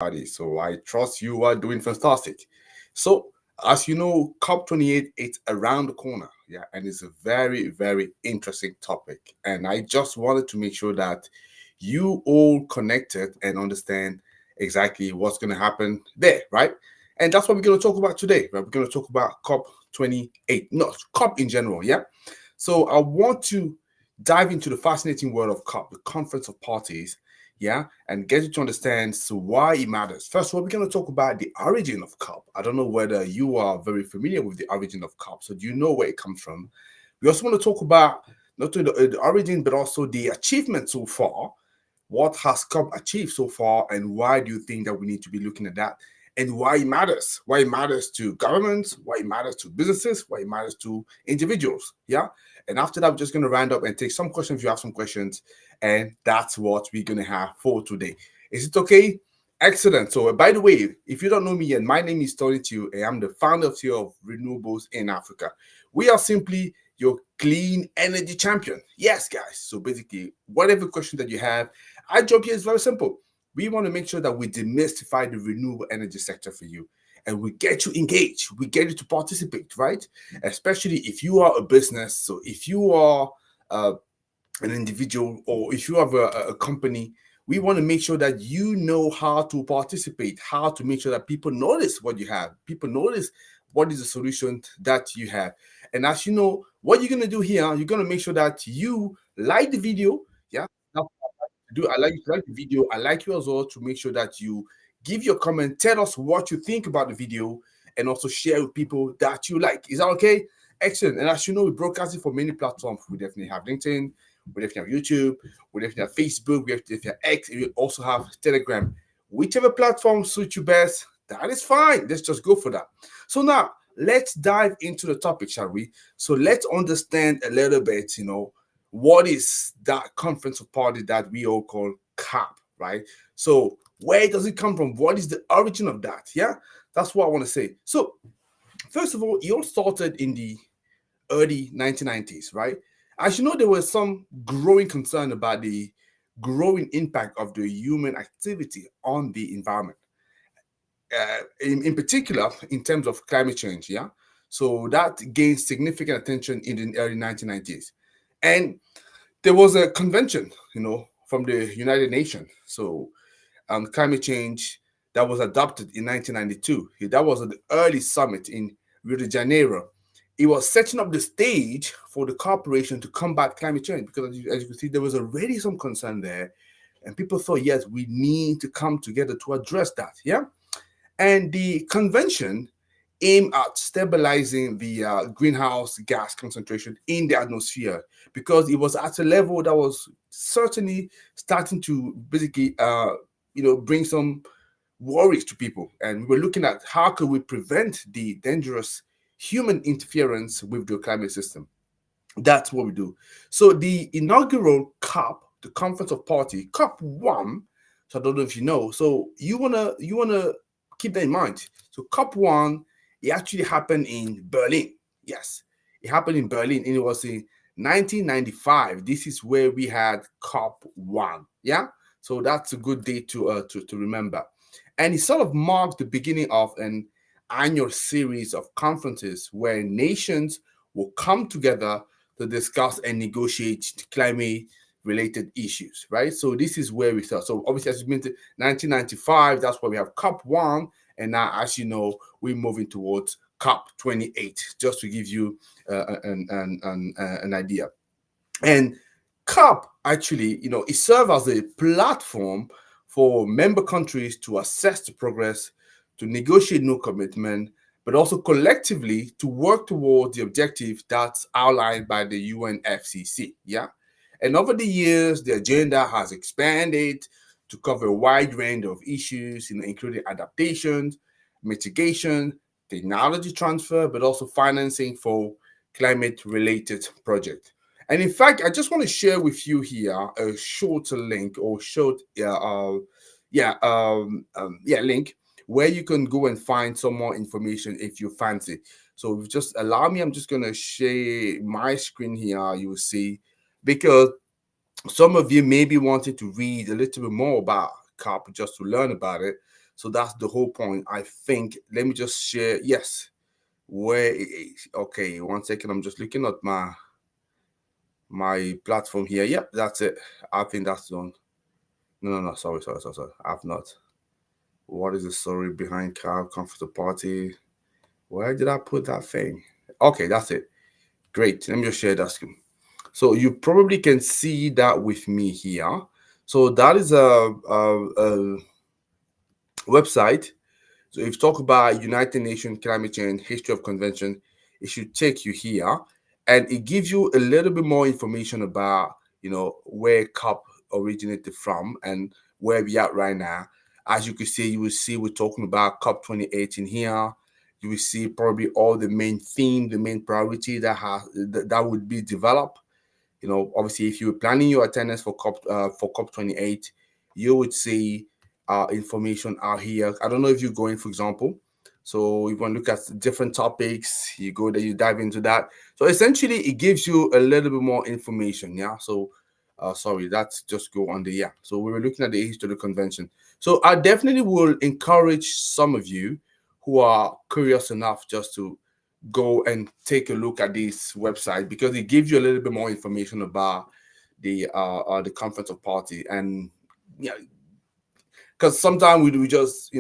everybody. So I trust you are doing fantastic. So as you know, COP28 it's around the corner. Yeah, and it's a very, very interesting topic. And I just wanted to make sure that you all connected and understand exactly what's going to happen there, right? And that's what we're going to talk about today. Right? We're going to talk about COP28, not COP in general. Yeah. So I want to dive into the fascinating world of COP, the Conference of Parties, yeah, and get you to understand so why it matters. First of all, we're going to talk about the origin of COP. I don't know whether you are very familiar with the origin of COP. So do you know where it comes from? We also want to talk about not only the origin, but also the achievement so far. What has COP achieved so far, and why do you think that we need to be looking at that? And why it matters? Why it matters to governments? Why it matters to businesses? Why it matters to individuals? Yeah. And after that, we're just going to round up and take some questions if you have some questions. And that's what we're going to have for today. Is it okay? Excellent. So, by the way, if you don't know me yet, my name is Tony Teo, and I'm the founder of CEO of Renewables in Africa. We are simply your clean energy champion. Yes, guys. So, basically, whatever question that you have, our job here is very simple. We want to make sure that we demystify the renewable energy sector for you and we get you engaged. We get you to participate, right? Especially if you are a business. So if you are uh, an individual or if you have a company, we want to make sure that you know how to participate, how to make sure that people notice what you have, people notice what is the solution that you have. And as you know, what you're going to do here, you're going to make sure that you like the video. Yeah. Now, I like you to like the video. I like you as well to make sure that you give your comment, tell us what you think about the video, and also share with people that you like. Is that okay? Excellent. And as you know, we broadcast it for many platforms. We definitely have LinkedIn, we definitely have YouTube, we definitely have Facebook, we definitely have X, and we also have Telegram. Whichever platform suits you best, that is fine. Let's just go for that. So now let's dive into the topic, shall we? So let's understand a little bit, what is that conference of party that we all call CAP, right? So where does it come from? What is the origin of that? Yeah, that's what I want to say. So first of all, it all started in the early 1990s, right? As you know, there was some growing concern about the growing impact of the human activity on the environment, in particular in terms of climate change. Yeah, so that gained significant attention in the early 1990s, and there was a convention, from the United Nations. So climate change that was adopted in 1992. That was at the early summit in Rio de Janeiro. It was setting up the stage for the corporation to combat climate change because, as you can see, there was already some concern there, and people thought, yes, we need to come together to address that. Yeah, and the convention aimed at stabilizing the greenhouse gas concentration in the atmosphere because it was at a level that was certainly starting to basically, bring some worries to people. And we were looking at how could we prevent the dangerous human interference with the climate system. That's what we do. So the inaugural COP, the Conference of Party, COP one. So I don't know if you know. So you wanna keep that in mind. So COP one, it actually happened in Berlin. Yes, it happened in Berlin, and it was in 1995. This is where we had COP one. Yeah. So that's a good date to remember, and it sort of marked the beginning of an annual series of conferences where nations will come together to discuss and negotiate climate related issues, right? So this is where we start. So obviously, as you mentioned, 1995, that's why we have COP one, and now, as you know, we're moving towards COP 28. Just to give you an idea. And COP actually, it serves as a platform for member countries to assess the progress, to negotiate new commitment, but also collectively to work towards the objective that's outlined by the UNFCCC. Yeah. And over the years, the agenda has expanded to cover a wide range of issues, including adaptation, mitigation, technology transfer, but also financing for climate related projects. And in fact, I just want to share with you here a short link or link where you can go and find some more information if you fancy. So just allow me, I'm just going to share my screen here. You will see, because some of you may be wanting to read a little bit more about COP just to learn about it. So that's the whole point. I think, let me just share. Yes. Where it is. Okay, 1 second. I'm just looking at my platform here. Yep, that's it. I think that's the one. No. Sorry. I've not. What is the story behind Cal Comforter Party? Where did I put that thing? Okay, that's it. Great. Let me just share that screen. So you probably can see that with me here. So that is a website. So if you talk about United Nations climate change history of convention, it should take you here, and it gives you a little bit more information about where COP originated from and where we are right now. As you can see, you will see we're talking about COP 28 in here. You will see probably all the main theme, the main priority that would be developed. Obviously, if you were planning your attendance for COP 28, you would see information out here. I don't know if you're going, for example. So you want to look at different topics, you go there, you dive into that. So essentially, it gives you a little bit more information. Yeah. So, sorry, that's just go on the yeah. So we were looking at the history of the convention. So I definitely will encourage some of you who are curious enough just to go and take a look at this website, because it gives you a little bit more information about the conference of party. And yeah, because sometimes we just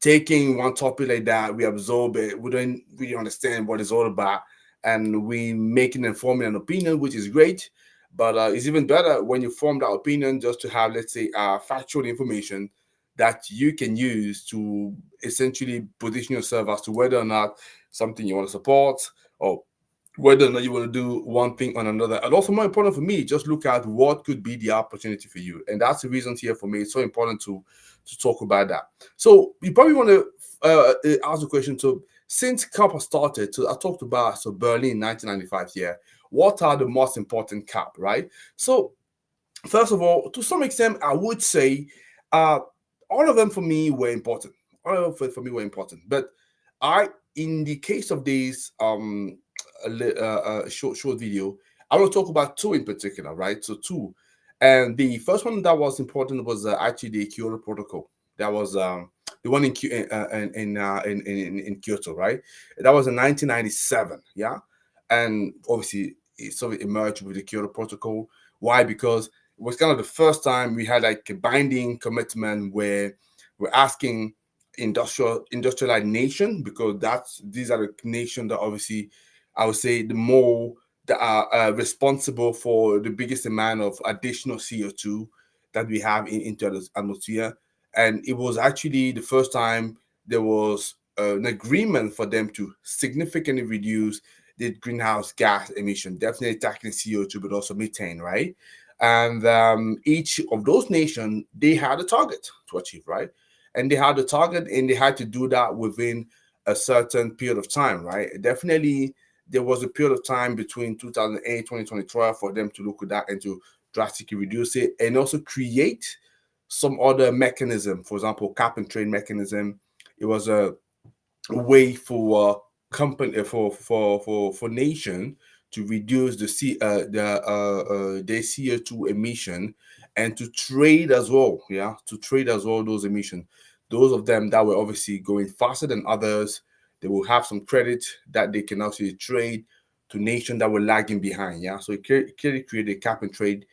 taking one topic like that, we absorb it, we don't really understand what it's all about, and we make an informed an opinion, which is great. But it's even better when you form that opinion just to have, let's say, factual information that you can use to essentially position yourself as to whether or not something you want to support, or whether or not you want to do one thing on another. And also, more important for me, just look at what could be the opportunity for you. And that's the reason here for me it's so important to talk about that. So you probably want to ask the question, so since COP has started, so I talked about Berlin 1995 here, what are the most important COP, right? So first of all, to some extent, I would say all of them for me were important. All of them for me were important. But in the case of this short video, I will talk about two in particular, right? So two, and the first one that was important was actually the Kyoto Protocol. That was the one in Kyoto, right? That was in 1997, yeah, and obviously it sort of emerged with the Kyoto Protocol. Why? Because it was kind of the first time we had like a binding commitment where we're asking industrialized nation, because these are the nations that obviously I would say the more that are responsible for the biggest amount of additional CO2 that we have into the atmosphere. And it was actually the first time there was an agreement for them to significantly reduce the greenhouse gas emission, definitely tackling CO2, but also methane, right? And each of those nations, they had a target to achieve, right? And they had a target, and they had to do that within a certain period of time, right? Definitely, there was a period of time between 2008, 2012 for them to look at that and to drastically reduce it, and also create some other mechanism, for example, cap and trade mechanism. It was a way for company for nation to reduce their CO2 emission, and to trade as well. Yeah, to trade as well those emissions. Those of them that were obviously going faster than others, they will have some credit that they can actually trade to nations that were lagging behind. Yeah, so it clearly created a cap and trade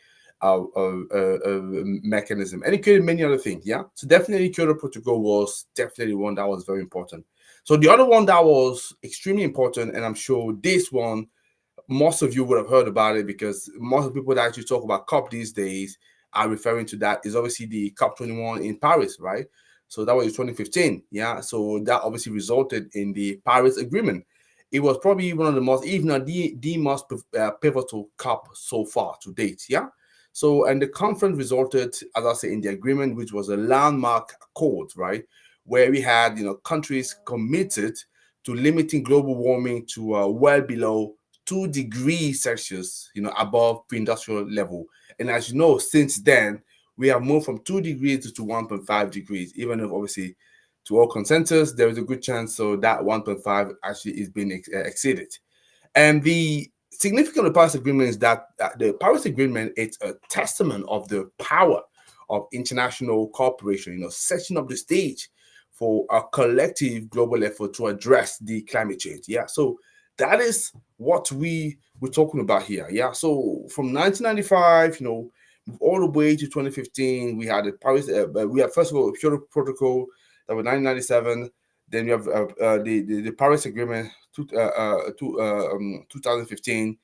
mechanism, and it created many other things. Yeah, so definitely Kyoto Protocol was definitely one that was very important. So the other one that was extremely important, and I'm sure this one, most of you would have heard about it, because most of the people that actually talk about COP these days are referring to that, is obviously the COP 21 in Paris, right? So that was 2015. Yeah. So that obviously resulted in the Paris Agreement. It was probably one of the most, even not the most pivotal COP so far to date. Yeah. So, and the conference resulted, as I say, in the agreement, which was a landmark accord, right? Where we had, countries committed to limiting global warming to well below 2 degrees Celsius, above pre-industrial level. And as you know, since then, we have moved from 2 degrees to 1.5 degrees, even if obviously to all consensus, there is a good chance so that 1.5 actually is being exceeded. And the significance of the Paris Agreement is that the Paris Agreement is a testament of the power of international cooperation, setting up the stage for a collective global effort to address the climate change. Yeah, so that is what we're talking about here. Yeah, so from 1995, all the way to 2015, we had the Paris. We had first of all a Kyoto Protocol that was 1997. Then we have the Paris Agreement 2015,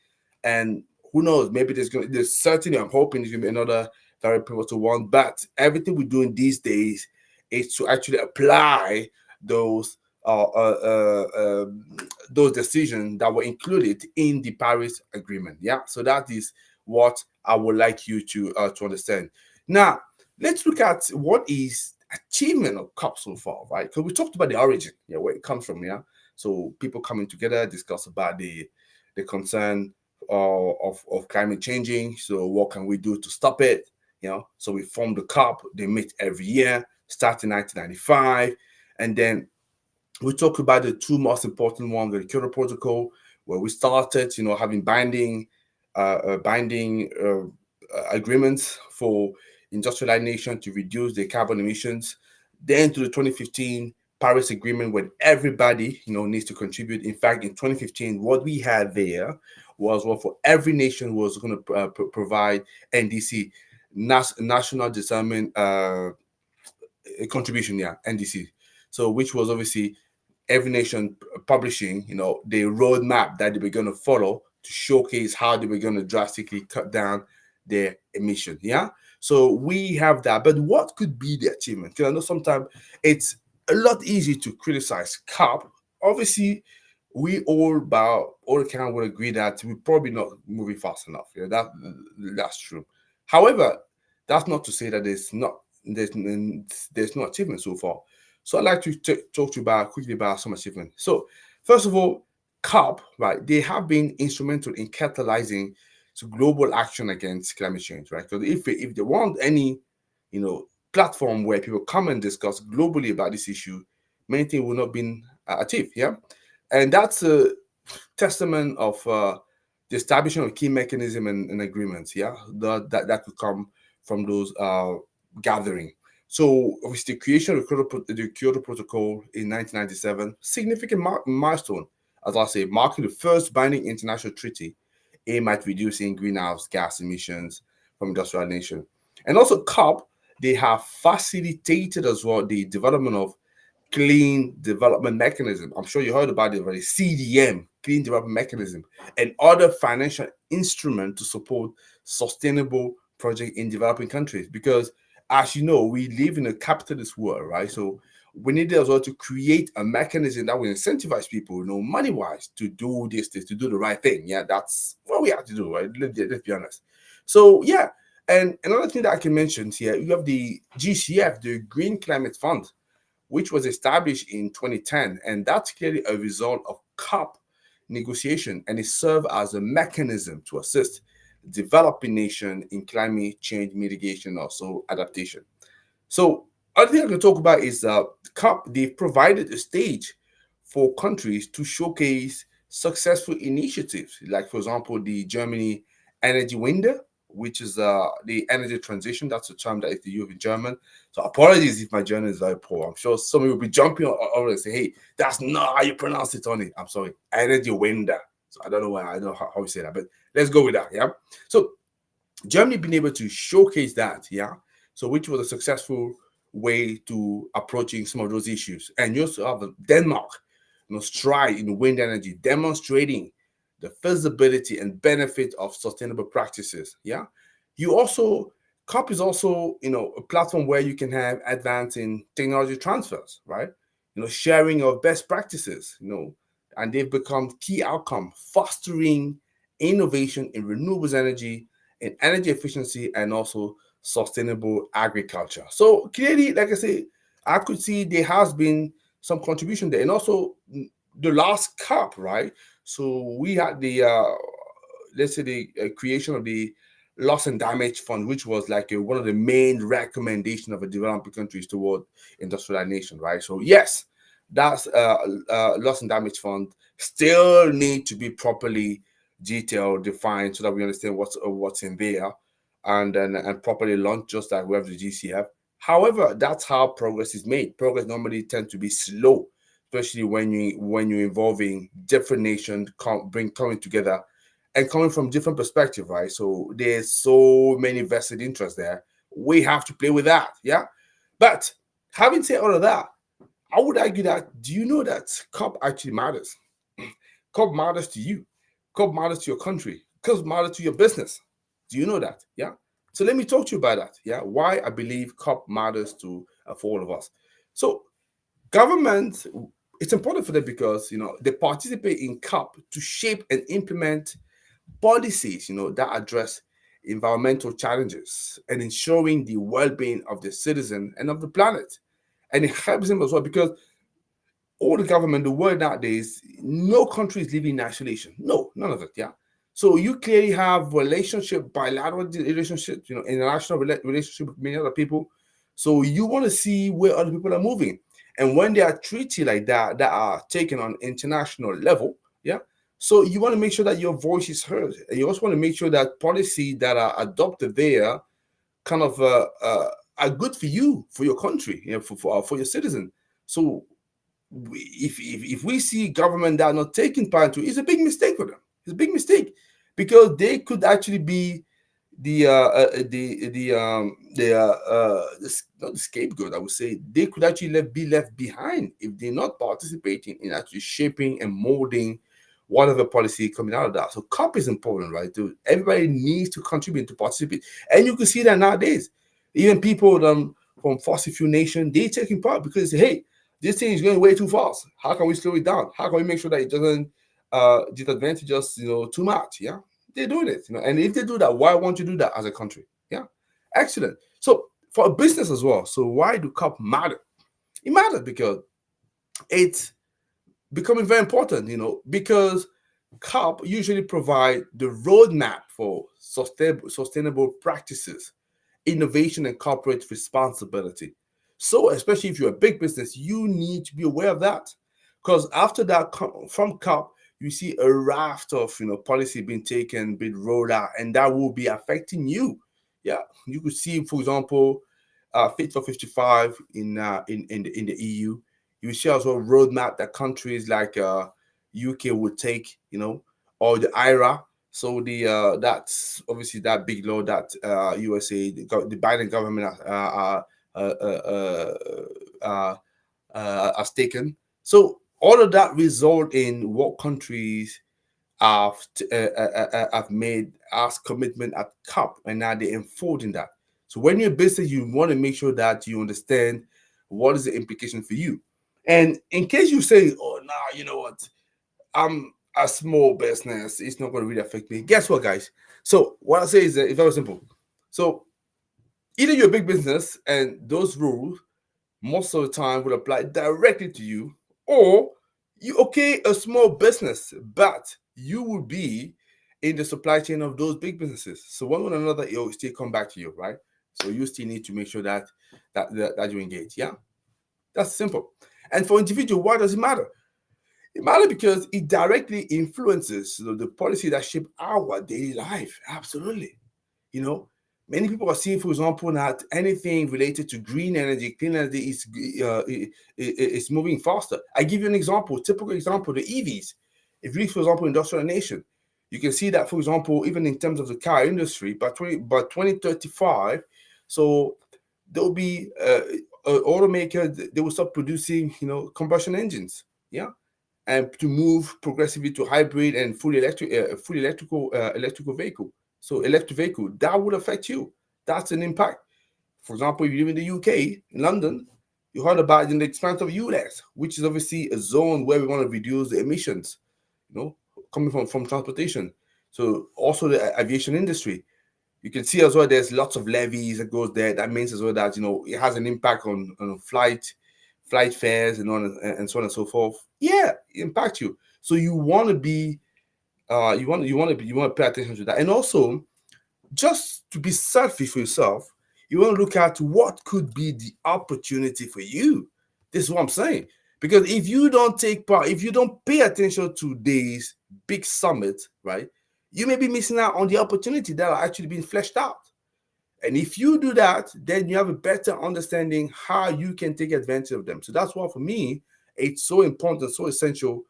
and who knows? Maybe there's certainly, I'm hoping there's gonna be another very pivotal one. But everything we're doing these days is to actually apply those uh, uh, uh, um, those decisions that were included in the Paris Agreement. Yeah, so that is what I would like you to understand. Now, let's look at what is achievement of COP so far, right? Because we talked about the origin, yeah, where it comes from, yeah. So people coming together discuss about the concern of climate changing. So what can we do to stop it? So we formed the COP. They meet every year, starting 1995, and then we talk about the two most important ones, the Kyoto Protocol, where we started, having binding agreements for industrialized nations to reduce their carbon emissions. Then to the 2015 Paris Agreement, where everybody, needs to contribute. In fact, in 2015, what we had there was what for every nation was going to provide NDC, national determined contribution, yeah, NDC. So which was obviously every nation publishing, the roadmap that they were going to follow to showcase how they were going to drastically cut down their emission. Yeah. So we have that. But what could be the achievement? Because I know sometimes it's a lot easier to criticize CAP. Obviously, we all account will agree that we're probably not moving fast enough. Yeah, that's true. However, that's not to say that there's there's no achievement so far. So I'd like to talk to you quickly about some achievement. So first of all, COP, right? They have been instrumental in catalyzing global action against climate change, right? Because if they want any, platform where people come and discuss globally about this issue, many things will not be achieved. Yeah, and that's a testament of the establishment of key mechanism and agreements. Yeah, that could come from those gathering. So, obviously, the creation of the Kyoto Protocol in 1997, significant milestone, as I say, marking the first binding international treaty aimed at reducing greenhouse gas emissions from industrial nations. And also, COP, they have facilitated as well the development of clean development mechanism. I'm sure you heard about it already. CDM, clean development mechanism, and other financial instrument to support sustainable project in developing countries. Because as you know, we live in a capitalist world, right? So we need as well to create a mechanism that will incentivize people, money wise, to do this, to do the right thing. Yeah, that's what we have to do, right? Let's be honest. So yeah, and another thing that I can mention here, you have the GCF, the Green Climate Fund, which was established in 2010, and that's clearly a result of COP negotiation, and it served as a mechanism to assist developing nations in climate change mitigation, also adaptation. So other thing I can talk about is COP. They've provided a stage for countries to showcase successful initiatives, like for example the Germany energy window, which is the energy transition. That's a term that is used in German. So apologies if my German is very poor. I'm sure some of you will be jumping over and say, "Hey, that's not how you pronounce it, Tony." I'm sorry, energy window. So I don't know why I don't know how you say that, but let's go with that. Yeah. So Germany being able to showcase that, yeah. So which was a successful way to approaching some of those issues. And you also have Denmark, stride in wind energy, demonstrating the feasibility and benefit of sustainable practices. Yeah. You also COP is also, a platform where you can have advancing technology transfers, right? Sharing of best practices, and they've become key outcome, fostering innovation in renewables energy, in energy efficiency, and also sustainable agriculture. So clearly, like I say, I could see there has been some contribution there, and also the last COP, right? So we had the let's say the creation of the loss and damage fund, which was like one of the main recommendations of a developing countries toward industrialization, right? So yes, that's loss and damage fund still need to be properly detailed, defined, so that we understand what's in there, and properly launched, just like we have the GCF. However, that's how progress is made. Progress normally tends to be slow, especially when you're involving different nations coming together and coming from different perspective, right? So there's so many vested interests there. We have to play with that, yeah. But having said all of that, I would argue that, do you know that COP actually matters? COP matters to you. COP matters to your country. COP matters to your business. Do you know that? Yeah. So let me talk to you about that. Yeah. Why I believe COP matters to for all of us. So government, it's important for them because they participate in COP to shape and implement policies that address environmental challenges and ensuring the well-being of the citizen and of the planet. And it helps them as well because all the government, the world nowadays, no country is living in isolation. No, none of it. Yeah. So you clearly have relationship, bilateral relationship, international relationship with many other people. So you want to see where other people are moving, and when there are treaty like that are taken on international level, yeah. So you want to make sure that your voice is heard, and you also want to make sure that policy that are adopted there kind of are good for you, for your country, for your citizen. So if we see government that are not taking part into it, it's a big mistake for them. It's a big mistake because they could actually be not the scapegoat. I would say they could actually be left behind if they're not participating in actually shaping and molding whatever policy coming out of that. So COP is important, right? Everybody needs to contribute to participate, and you can see that nowadays. Even people from fossil fuel nation, they taking part because they say, hey, this thing is going way too fast. How can we slow it down? How can we make sure that it doesn't disadvantage us, too much? Yeah, they're doing it, And if they do that, why won't you do that as a country? Yeah, excellent. So for a business as well. So why do COP matter? It matters because it's becoming very important, because COP usually provide the roadmap for sustainable practices, innovation, and corporate responsibility. So, especially if you're a big business, you need to be aware of that. Because after that, from COP, you see a raft of policy being taken, being rolled out, and that will be affecting you. Yeah, you could see, for example, Fit for 55 in the EU. You see also a roadmap that countries like UK would take, or the IRA. So that's obviously that big law that USA, the Biden government has taken. So all of that result in what countries have made as commitment at COP, and now they're enfolding that. So when you're a business, you want to make sure that you understand what is the implication for you. And in case you say, "Oh, nah, you know what? I'm a small business. It's not going to really affect me." Guess what, guys? So what I say is that it's very simple. So either you're a big business and those rules most of the time will apply directly to you, or you a small business, but you will be in the supply chain of those big businesses. So one way or another, it will still come back to you, right? So you still need to make sure that you engage. Yeah, that's simple. And for individual, why does it matter? It matters because it directly influences the policy that shape our daily life. Absolutely. You know, Many people are seeing, for example, that anything related to green energy, clean energy is moving faster. I give you an example, typical example, the EVs. If you, for example, industrial nation, you can see that, for example, even in terms of the car industry, by 2035, so there will be automaker, they will start producing, combustion engines. Yeah. And to move progressively to hybrid and fully electrical vehicle. So electric vehicle that would affect you. That's an impact. For example, if you live in the UK, in London, you heard about in the expanse of ULEX, which is obviously a zone where we want to reduce the emissions, coming from transportation. So also the aviation industry. You can see as well there's lots of levies that goes there. That means as well that it has an impact on flight fares and so on and so forth. Yeah, it impacts you. So you want to be you want to pay attention to that. And also, just to be selfish for yourself, you want to look at what could be the opportunity for you. This is what I'm saying. Because if you don't take part, if you don't pay attention to these big summits, right, you may be missing out on the opportunity that are actually being fleshed out. And if you do that, then you have a better understanding how you can take advantage of them. So that's why for me, it's so important, so essential,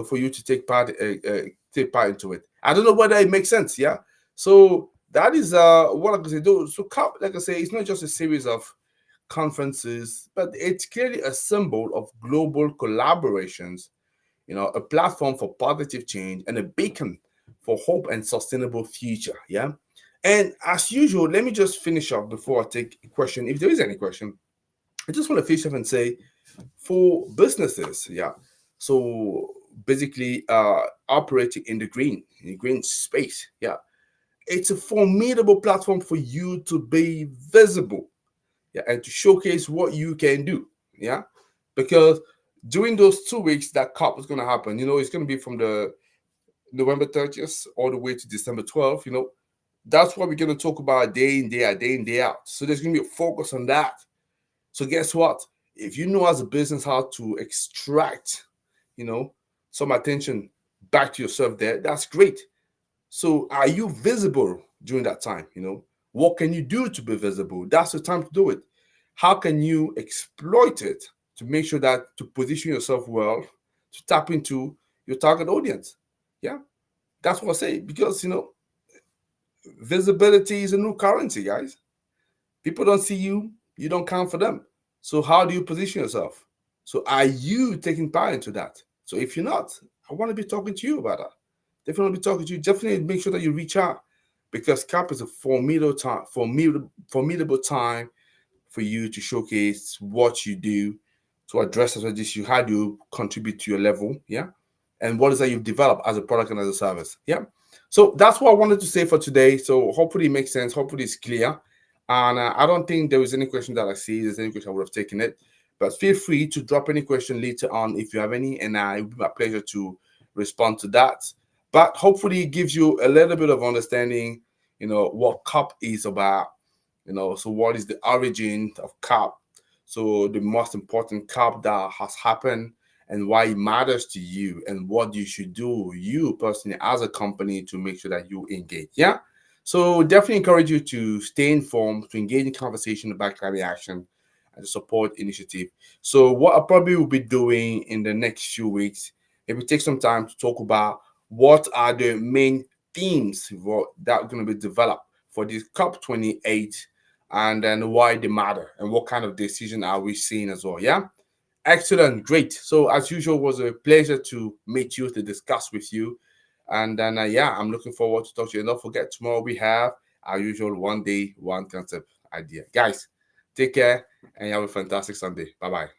for you to take part into it. I don't know whether it makes sense. Yeah. So that is what I can say. So COP, like I say, it's not just a series of conferences, but it's clearly a symbol of global collaborations, a platform for positive change and a beacon for hope and sustainable future. Yeah. And as usual, let me just finish up before I take a question. If there is any question, I just want to finish up and say for businesses, yeah. So basically, operating in the green space, yeah. It's a formidable platform for you to be visible, yeah, and to showcase what you can do, yeah. Because during those 2 weeks that COP is going to happen, it's going to be from the November 30th all the way to December 12th, that's what we're going to talk about day in, day out, day in, day out. So there's going to be a focus on that. So guess what? If you know as a business how to extract, some attention back to yourself there, that's great. So are you visible during that time? What can you do to be visible? That's the time to do it. How can you exploit it to make sure that to position yourself well, to tap into your target audience? Yeah, that's what I say. Because visibility is a new currency, guys. People don't see you, you don't count for them. So how do you position yourself? So are you taking part into that? So if you're not, I want to be talking to you about that. Definitely be talking to you. Definitely make sure that you reach out because CAP is a formidable time for you to showcase what you do to address as issue. How do you contribute to your level? Yeah. And what is that you've developed as a product and as a service? Yeah. So that's what I wanted to say for today. So hopefully it makes sense. Hopefully it's clear. And I don't think there is any question that I see. There's any question I would have taken it. But feel free to drop any question later on if you have any. And it will be my pleasure to respond to that. But hopefully it gives you a little bit of understanding, what COP is about. So what is the origin of COP? So the most important COP that has happened and why it matters to you and what you should do, you personally as a company to make sure that you engage. Yeah. So definitely encourage you to stay informed, to engage in conversation about climate action and to support initiative. So what I probably will be doing in the next few weeks, it will take some time to talk about what are the main themes that are going to be developed for this COP28 and then why they matter and what kind of decision are we seeing as well. Yeah. Excellent, great. So as usual, it was a pleasure to meet you, to discuss with you, and then yeah, I'm looking forward to talk to you. And don't forget, tomorrow we have our usual one day, one concept idea. Guys, take care and you have a fantastic Sunday. Bye bye.